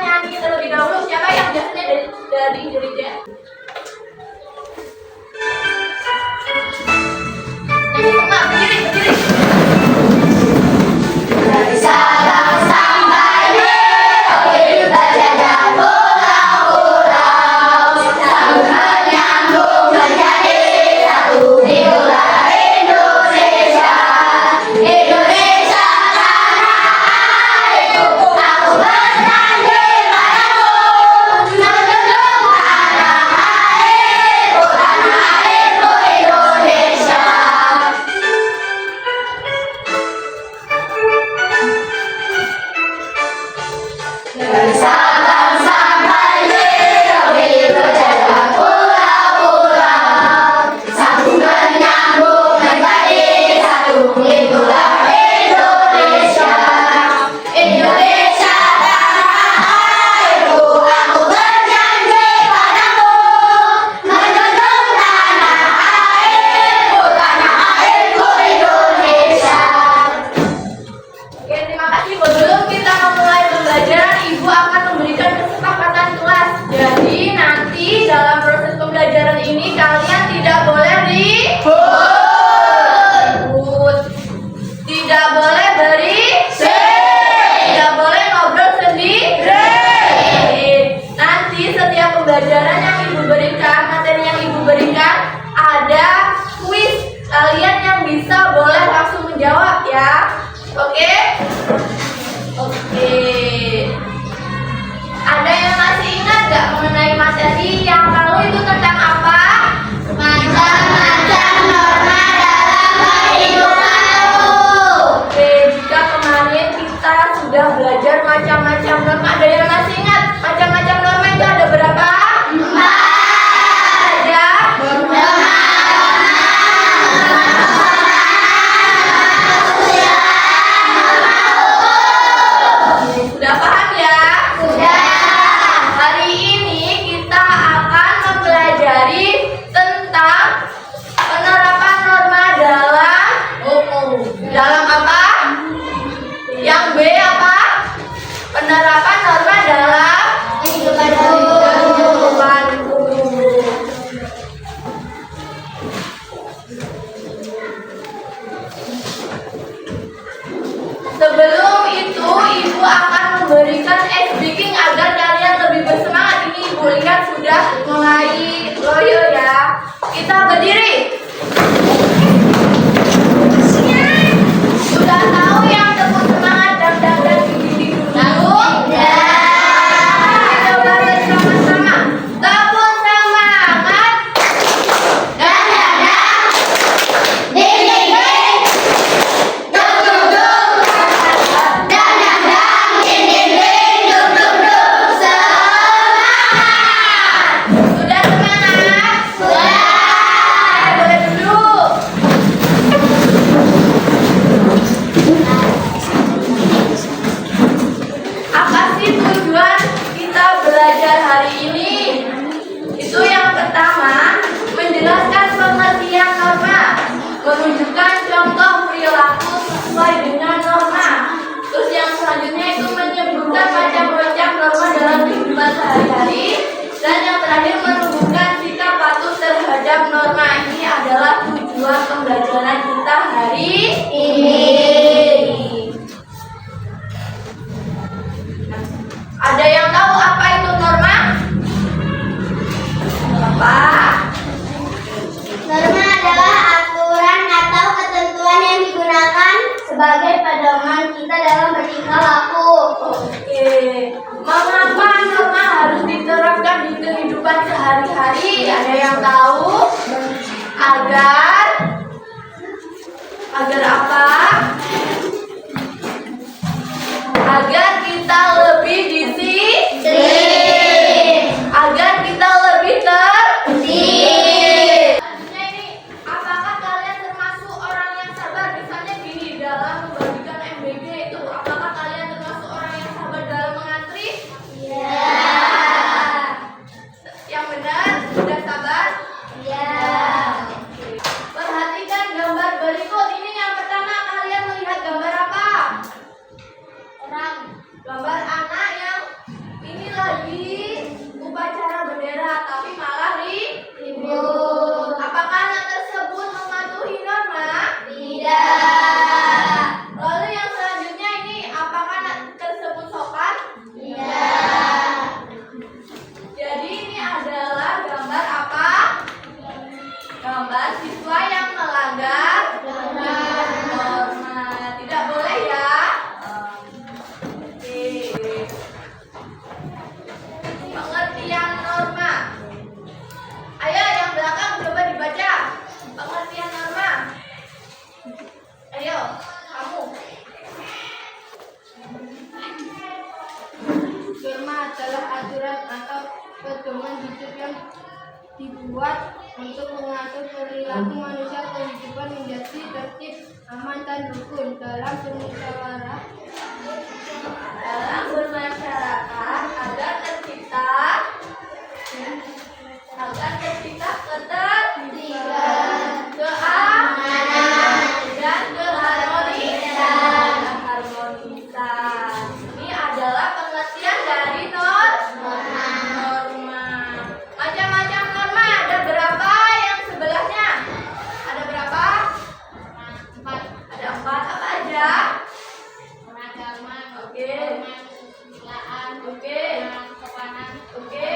nyanyi terlebih dahulu. Siapa yang biasanya dari Jen? Nyanyi semua, berdiri. Dari Sabang sampai Merauke berjaga pulau-pulau, selalu menyambung menjadi satu itulah Indonesia. Indonesia tanah airku, aku berjanji padamu, menjunjung tanah airku Indonesia. Dari Sabang sampai Merauke berjaga pulau-pulau, sambung menyambung menjadi satu itulah Indonesia. Indonesia tanah airku, aku berjanji padamu, menjunjung tanah airku Indonesia. Oke, terima kasih. Sebelum kita memulai pembelajaran, Ibu akan memberikan kesepakatan kelas. Jadi nanti dalam proses pembelajaran ini kalian tidak boleh ribut, tidak boleh berisik, tidak boleh ngobrol sendiri. Nanti setiap pembelajaran yang Ibu berikan, materi yang Ibu berikan, ada kuis. Kalian yang bisa boleh langsung menjawab ya. Oke? Oke. Ada yang masih ingat gak mengenai materi yang lalu itu tentang apa? Macam-macam norma dalam kehidupanmu. Oke, jika kemarin kita sudah belajar macam-macam norma, ada yang masih ingat macam-macam norma itu ada berapa? 4. Ada? Sudah paham ya? Sudah. Hari ini kita akan mempelajari tentang penerapan norma dalam apa? Yang B apa? Penerapan norma dalam kehidupanku. Sebelum itu, Ibu akan memberikan ice breaking agar kalian lebih bersemangat. Ini Ibu lihat sudah mulai loyo ya. Kita berdiri. Sudah tahu yang tepuk semangat dan gigi dulu? Kita ulangi sama-sama. Tepuk semangat. Sudah semangat? Boleh duduk. Apa sih tujuan kita belajar hari ini? Itu yang pertama, menjelaskan pengertian norma, menunjukkan contoh perilaku sesuai dengan norma. Terus yang selanjutnya itu menyebutkan macam-macam norma dalam kehidupan sehari-hari. Dan yang terakhir menunjukkan sikap patuh terhadap norma. Ini adalah tujuan pembelajaran kita hari ini. Ada yang tahu apa itu norma? Apa? Norma adalah aturan atau ketentuan yang digunakan sebagai pedoman kita dalam bertingkah laku. Oke. Mengapa norma harus diterapkan di kehidupan sehari-hari? Ada yang tahu? Agar apa? Agar kita lebih disiplin. Agar kita lebih tertib. Selanjutnya ini, apakah kalian termasuk orang yang sabar? Misalnya gini, dalam membagikan MBG itu, apakah kalian termasuk orang yang sabar dalam mengantri? Ya. Yang benar, sudah sabar? Ya. Perhatikan gambar berikut. Ini yang pertama, kalian melihat gambar apa? Orang. Gambar anak yang ini atau pedoman hidup yang dibuat untuk mengatur perilaku manusia kehidupan menjadi tertib, aman dan rukun dalam bermusyawarah, dalam bermasyarakat agar tercipta ketertiban, keamanan dan keharmonisan. Ini adalah pengertian dari norma. Macam-macam norma, ada berapa yang sebelahnya? Ada berapa? 4. Ada 4 apa aja? Agama, Oke. Oke. Oke.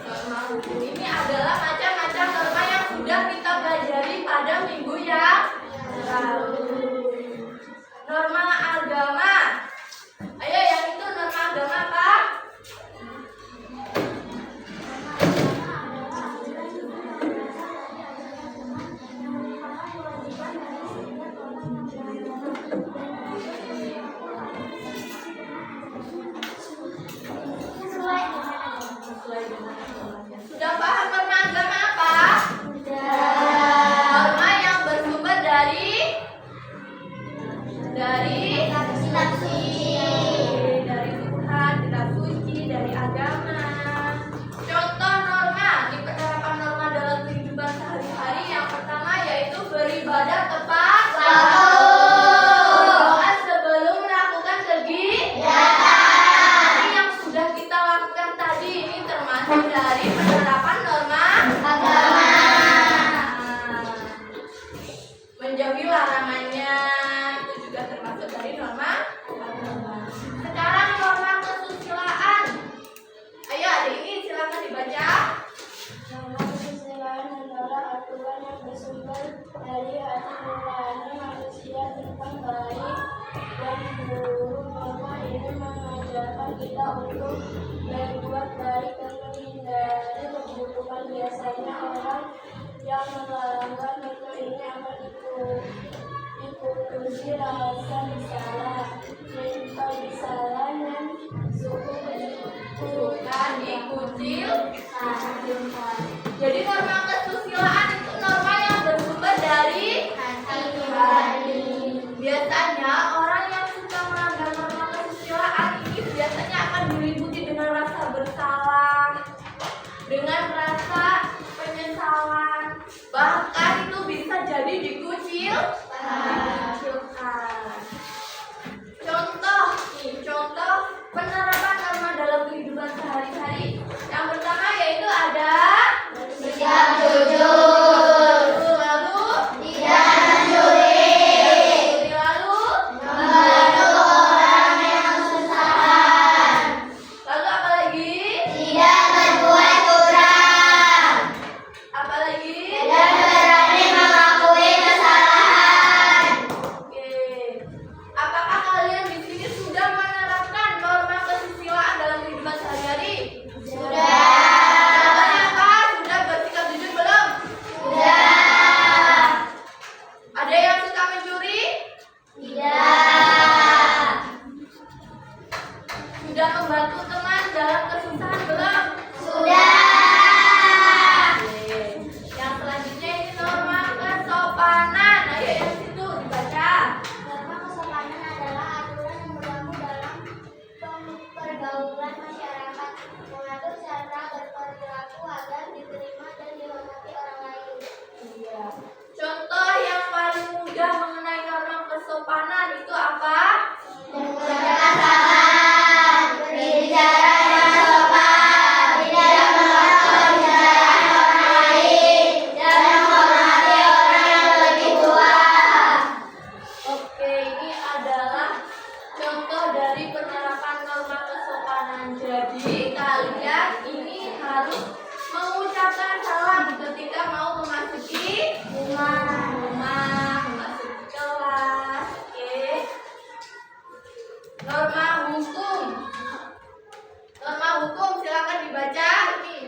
Norma hukum ini adalah macam-macam norma yang sudah kita pelajari pada minggu yang lalu. Norma agama. Ayo yang itu norma agama apa? Sudah paham norma agama apa? Norma yang bersumber dari kitab suci, dari agama. Contoh norma di penerapan norma dalam kehidupan sehari-hari yang pertama yaitu beribadah tepat waktu. Berdoa sebelum melakukan kegiatan. Ini yang sudah kita lakukan tadi, ini termasuk dari penerapan norma agama. Menjauhi larangannya itu juga termasuk dari norma agama. Sekarang norma kesusilaan. Ayo adik ini silakan dibaca. Norma kesusilaan adalah aturan yang bersumber dari hati nurani manusia tentang baik dan buruk. Norma ini mengajarkan kita untuk berbuat baik dan menghindari keburukan. Biasanya orang yang melanggar norma ini akan ikuti rasa bersalah, cinta bersalah dan suku Bukan dikucilkan. Jadi norma kesusilaan itu norma yang bersumber dari hati. Biasanya orang yang suka melanggar norma kesusilaan ini biasanya akan diliputi dengan rasa bersalah, dengan rasa penyesalan, bahkan itu bisa jadi dikucilkan. Contoh penerapan norma dalam kehidupan sehari-hari. Yang pertama yaitu ada bersikap jujur, lalu tidak mencuri, lalu membantu orang yang kesusahan, lalu apa lagi? tidak berbuat curang, Apa lagi? dan berani mengakui kesalahan. Oke. Apakah kalian di sini sudah menerapkan norma kesusilaan dalam kehidupan sehari-hari? Sudah. Contohnya apa? Sudah bersikap jujur belum? Sudah. Ada yang suka mencuri? Tidak. Sudah membantu teman dalam kesusahan belum? Sudah. Oke. Yang selanjutnya ini norma kesopanan. Ayo yang situ dibaca. Norma kesopanan adalah aturan yang berlaku dalam pergaulan masyarakat, mengatur cara berperilaku agar diterima dan dihormati orang lain. Iya. Contoh yang paling mudah mengenai norma kesopanan itu apa? Mengucapkan salam, berbicara dengan sopan, tidak mengotori kendaraan orang lain, dan menghormati orang yang lebih tua. Oke, ini adalah contoh dari penerapan norma kesopanan. Jadi kalian ini harus mengucapkan salam ketika mau memasuki rumah, memasuki kelas. Oke. Norma hukum. Norma hukum silakan dibaca. Ini.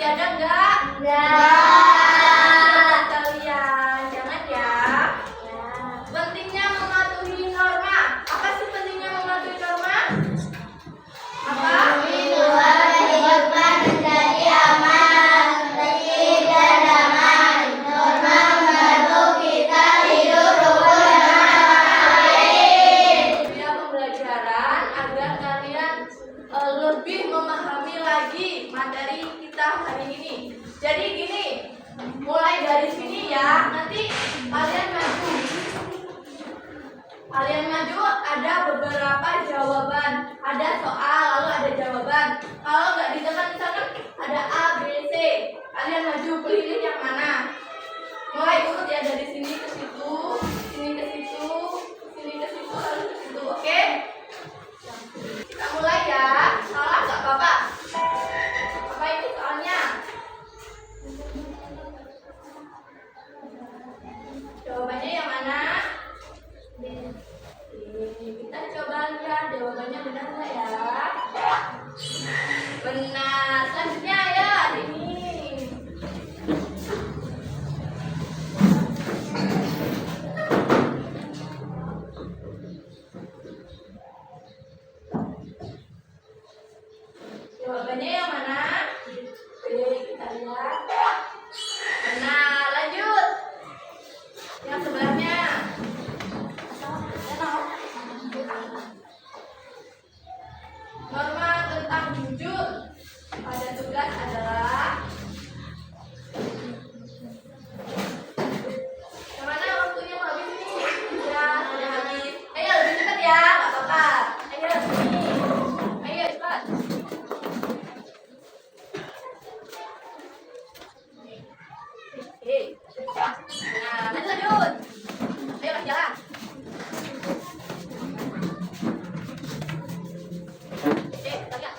ada enggak? Enggak. Kalian jangan ya. Pentingnya mematuhi norma. Apa sih pentingnya mematuhi norma? Apa? Kehidupan menjadi aman, tertib dan damai. Norma membantu kita hidup rukun dengan baik. Media pembelajaran agar kalian lebih memahami lagi materi kita hari ini. Jadi gini, mulai dari sini ya, nanti kalian maju. Kalian maju ada beberapa jawaban, ada soal lalu ada jawaban. Kalau nggak ditekan misalkan ada A, B, C, kalian maju pilih yang mana. Mulai urut ya dari sini ke situ, sini ke situ, sini ke situ, lalu ke situ. Oke? Kita mulai ya. Salah nggak apa-apa. Apa ini soalnya? Jawabannya yang mana? Kita coba lihat jawabannya benar nggak ya? Benar. Selanjutnya ya ini. Jawabannya yang mana? Oke, kita lihat. Benar, lanjut. Yang sebelahnya. Norma tentang jujur pada tugas adalah yang mana waktunya mau habis nih? Ya, sudah habis. Ayo lebih cepat ya, nggak apa-apa. Ayo sini. Ayo cepat. Oke. Nah, lanjut. Ayo kasih jalan. Oke, kita lihat.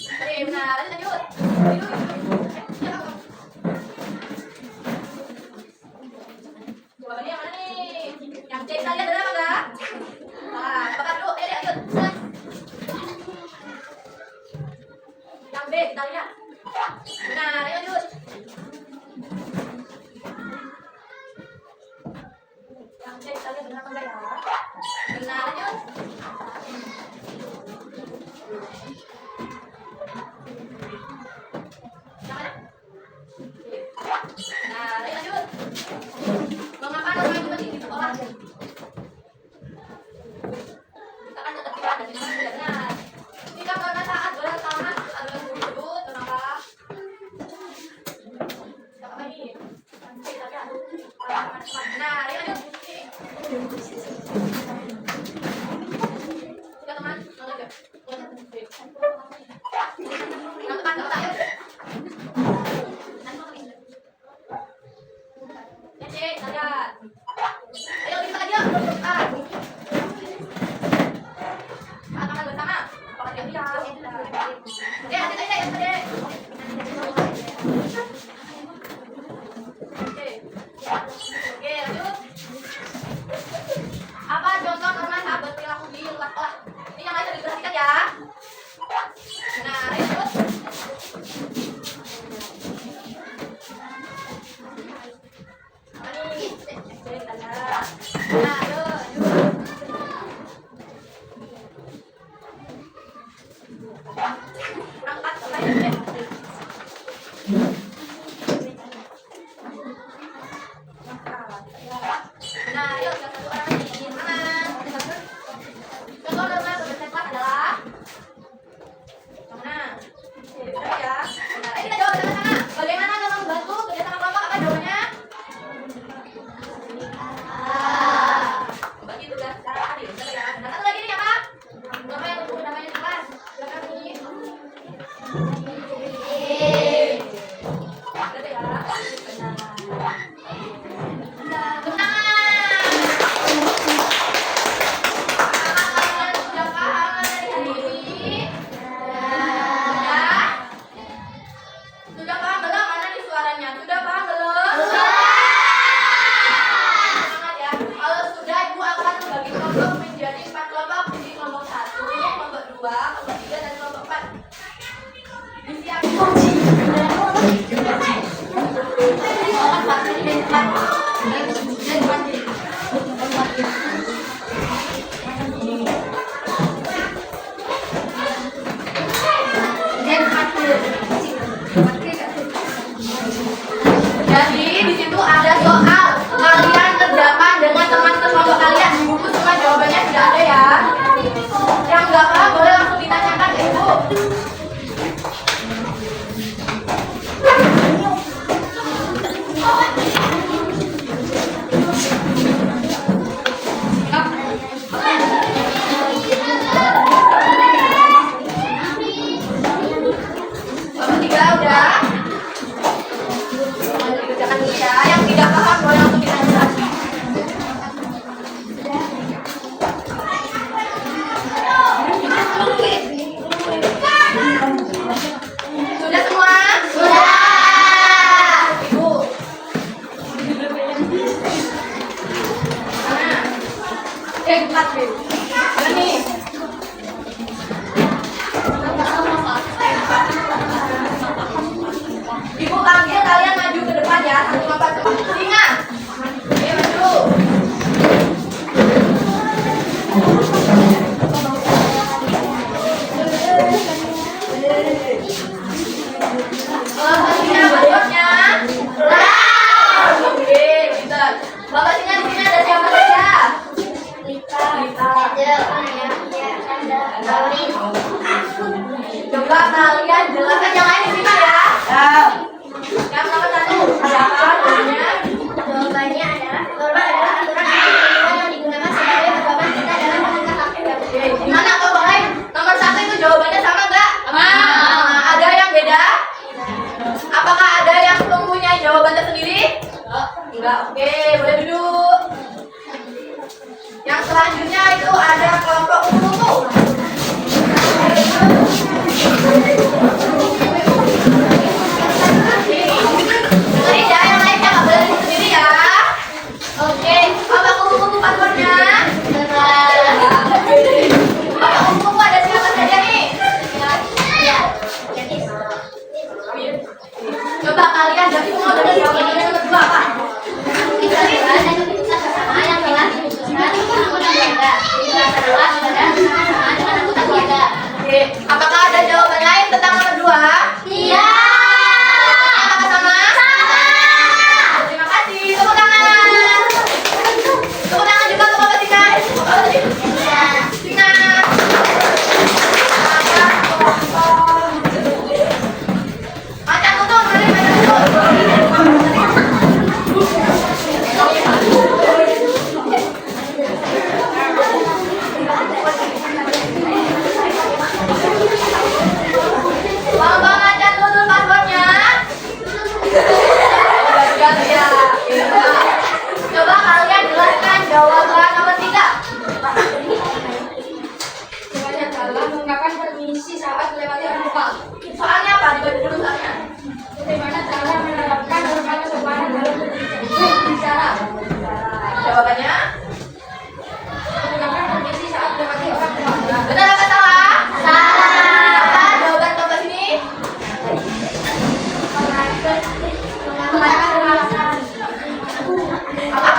Oke, benar. Lanjut. Jawabannya yang mana nih? Yang C kita lihat benar apa enggak? Nah, apakah dulu? Ayo, lanjut. Yang B kita lihat. Benar, ayo lanjut. Yang C kita lihat benar apa enggak ya? Benar, lanjut. Yang mana? Nah, ayo lanjut. Mengapa norma itu penting di sekolah? Kita kan tetap kita dan kita tidak benar. Jika karena saat bersama adalah tersebut, kenapa? Apa ini? Kita lihat. Nah, ayo lanjut. Kita teman, lanjut. Yang teman, kita ayo. Ya, Cek, kita lihat. Ayo kita aja. Tangan bersama. Apakah dia lihat? Oke, ada aja ya, Cek. Oke, lanjut. Apa contoh norma saat berperilaku di luar sekolah? Ini yang harus diperhatikan ya. Nah, ayo lanjut. Apa nih? Cek, kita lihat. Nah, ayo lanjut. Angkat ke lain, Cek. Nah, ayo yang satu orang lagi. Mana? Contoh norma berbahasa kelas adalah yang mana? Oke, benar ya. Nah, ayo kita jawab sama-sama. Bagaimana norma membantu kerjasama kelompok? Apa jawabannya? Bagi tugas secara adil, benar ya. Nah, satu lagi nih apa? Norma yang untuk namanya di kelas. Silakan nih. Benar ya. Benar. Sudah paham dari hari ini? Sudah paham belum? Mana nih suaranya? Sudah paham belum? Semangat ya. Kalau sudah, Ibu akan membagi kelompok menjadi 4 kelompok. Jadi kelompok 1, kelompok 2, kelompok 3, dan kelompok 4. Disiapkan. Enggak, oke, boleh duduk. Yang selanjutnya itu ada kelompok kupu-kupu. Dengerin ya, yang lainnya nggak boleh duduk sendiri ya. Oke, kelompok kupu-kupu passwordnya. Kelompok kupu-kupu ada siapa saja nih? Coba kalian jadi semua dari jawaban yang kedua apa? Oke, apakah ada jawaban lain tentang nomor 2? Iya. Apakah sama? Sama. Terima kasih. Tepuk tangan. Tepuk tangan juga untuk Bapak Tika. Tika. Macan tutup, mari macan tutup. Bapak macan tutup passwordnya. Ya. Coba kalian jelaskan jawaban nomor 3. Jawabannya adalah mengungkapkan permisi saat melewati orang lupa. Soalnya apa? Dibaca dulu soalnya. Bagaimana cara menerapkan norma kesopanan dalam berbicara? Jawabannya Mengungkapkan permisi saat melewati orang tua. benar apa salah? Salah. Apa jawaban kelompok sini? Apa?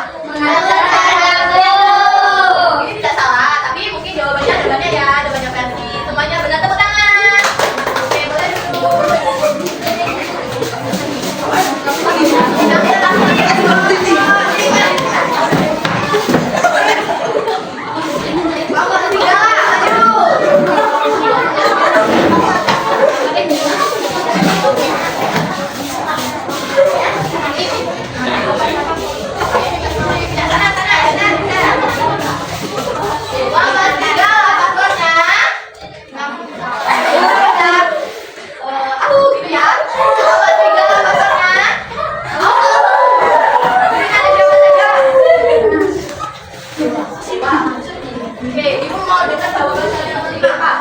Ini tidak salah, tapi mungkin jawabannya ada banyak ya, ada banyak versi. Semuanya benar, tepuk tangan. Oke, boleh duduk. Kelompok ketiga, lanjut. Kelompok ketiga, passwordnya. Gitu ya. Kelompok ketiga, passwordnya. Ini ada siapa saja? Oke, ibu mau dengar jawaban kalian nomor 5 apa?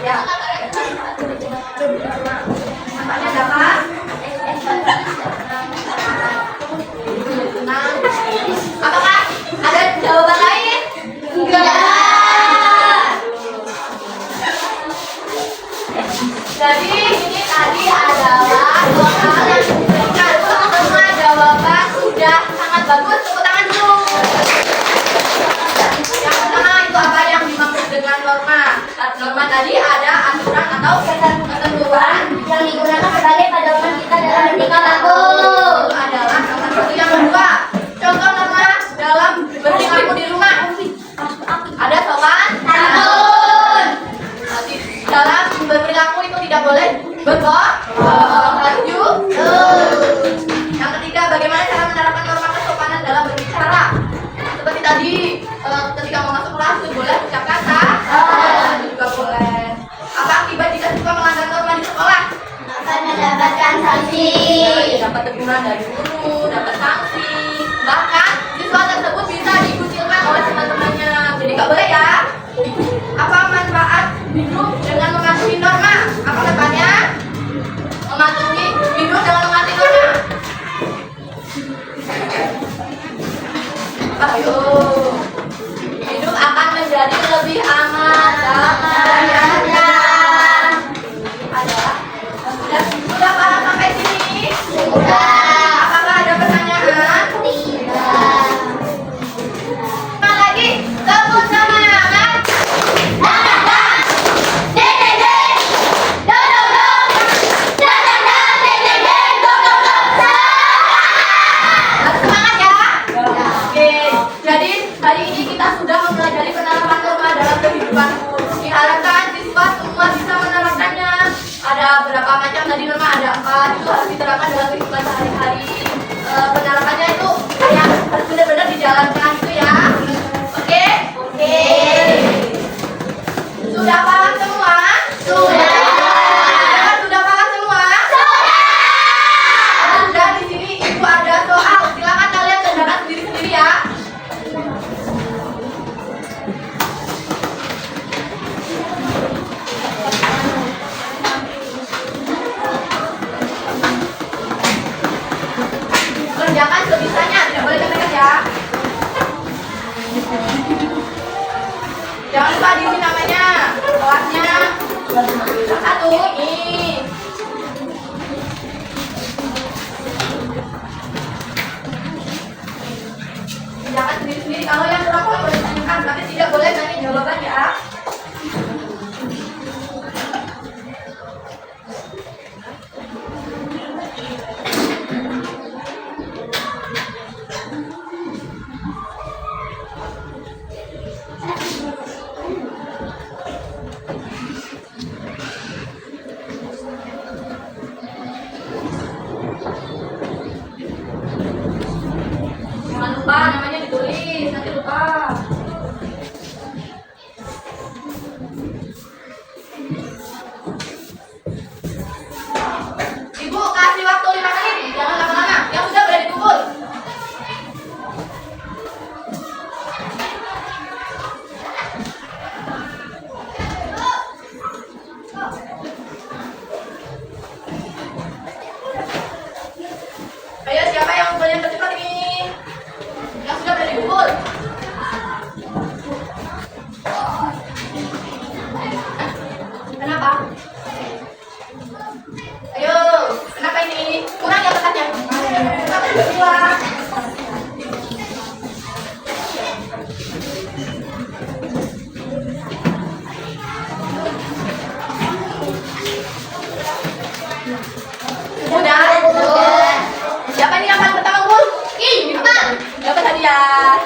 Ya. Apanya ada apa? Apakah ada jawaban lain? Enggak. Jadi ini tadi adalah total yang diberikan. Semua jawaban sudah sangat bagus. Tepuk tangan dulu. Yang pertama itu apa yang dimaksud dengan norma? Norma tadi ada aturan atau ketentuan Yang digunakan sebagai pedoman kita dalam bertingkah laku. Itu adalah nomor 1. Yang kedua, contoh norma dalam bertingkah laku di rumah. Ada sopan santun. Dalam berperilaku itu tidak boleh berbohong. Lanjut. Yang ketiga, bagaimana cara menerapkan norma kesopanan dalam berbicara? Seperti tadi, ketika mau masuk kelas itu boleh ucapkan itu juga boleh. Apa akibat jika siswa melanggar norma di sekolah? akan mendapatkan sanksi. Dapat teguran dari guru, dapat sanksi. Bahkan siswa tersebut bisa dikucilkan oleh teman-temannya. Jadi nggak boleh ya. Apa manfaat hidup dengan mematuhi norma? Apa depannya? Mematuhi hidup dengan mematuhi norma. Ayo. Hidup akan menjadi lebih aman dan nyaman. Adalah sudah paham sampai sini? Sudah. Apakah ada pertanyaan? Tidak. Sekali lagi, tepuk semangat. Harus semangat ya. Oke, jadi hari ini kita sudah mempelajari penerapan norma dalam kehidupan. Diharapkan siswa semua bisa menerapkannya. Ada berapa macam tadi norma? Ada 4. Itu harus diterapkan dalam kehidupan sehari-hari. Penerapannya itu kayak harus benar-benar dijalankan gitu ya. Oke? Oke. Sudah paham semua? Sudah. Sudah paham semua? Sudah. Sudah di kelasnya. Satu, nih. Jangan sendiri-sendiri, kalau yang kurang boleh ditanyakan, tapi tidak boleh nanya jawaban ya. Jangan lupa namanya ditulis, nanti lupa. Ibu kasih waktu 5 menit, jangan lama-lama. Yang sudah boleh dikumpul. Ayo, siapa yang paling tercepat ini? Yang sudah boleh dikumpul. Kenapa? Ayo, kenapa ini? Kurang ya tekatnya. Kenapa berdua? Udah. Siapa nih yang paling pertama ngumpul? Ih, Bintang. Dapat hadiah.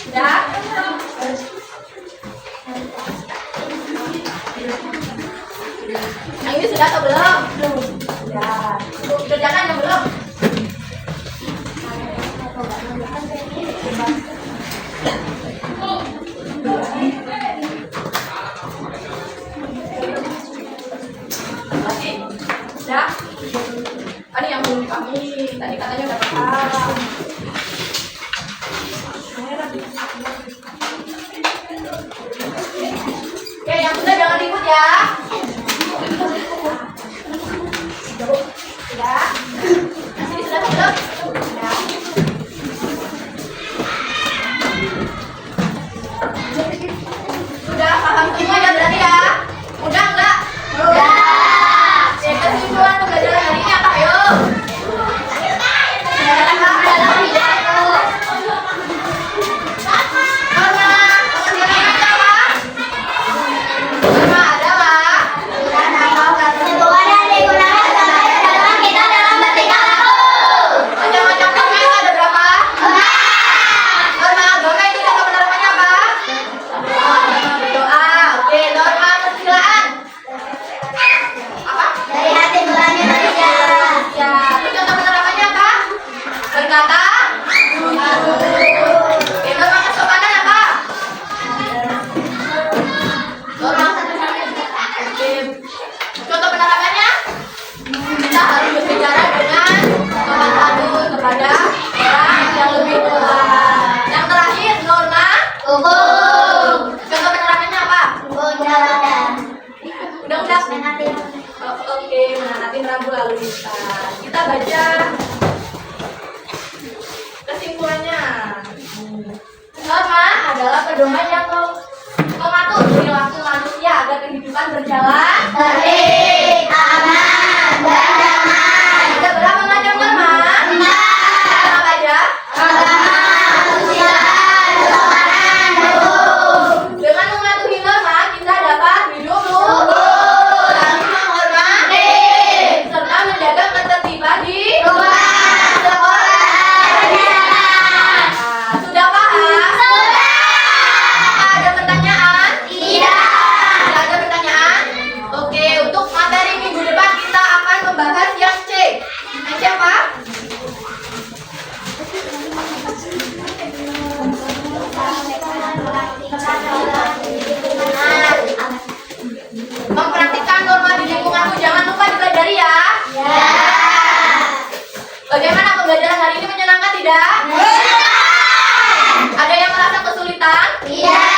Udah. Yang ini sudah atau belum? Sudah. Kerjakan yang belum. Masih? Udah? Tadi yang belum kami, tadi katanya udah paham. Oke, yang sudah jangan ribut ya. Sudah? Masih sudah atau belum? Sudah. Sudah paham semua ya berarti ya? Udah enggak? Udah. Oke, kesimpulan pembelajaran hari ini apa? Ayo. Contoh penerapannya, kita harus berbicara dengan sopan santun kepada orang yang lebih tua. Yang terakhir, norma umum. Contoh penerapannya apa? Undang-undang. Oke, menaati rambu lalu lintas. Kita baca kesimpulannya. Norma adalah pedoman yang mengatur perilaku manusia agar kehidupan berjalan Tertib, aman, dan damai. Ada berapa macam norma? 5. Apa aja? Agama, kesusilaan, kesopanan, hukum. Dengan mematuhi norma, kita dapat hidup rukun, saling menghormati, serta menjaga ketertiban di Rumah, sekolah, perjalanan. Nah, sudah paham? Sudah. Ada pertanyaan? Tidak. Tidak ada pertanyaan? Oke, untuk materi minggu depan kita akan membahas yang C. Yang C apa? Mempraktikkan norma di lingkunganmu, jangan lupa dipelajari ya. Ya. Bagaimana pembelajaran hari ini, menyenangkan tidak? Tidak. Ada yang merasa kesulitan? Tidak.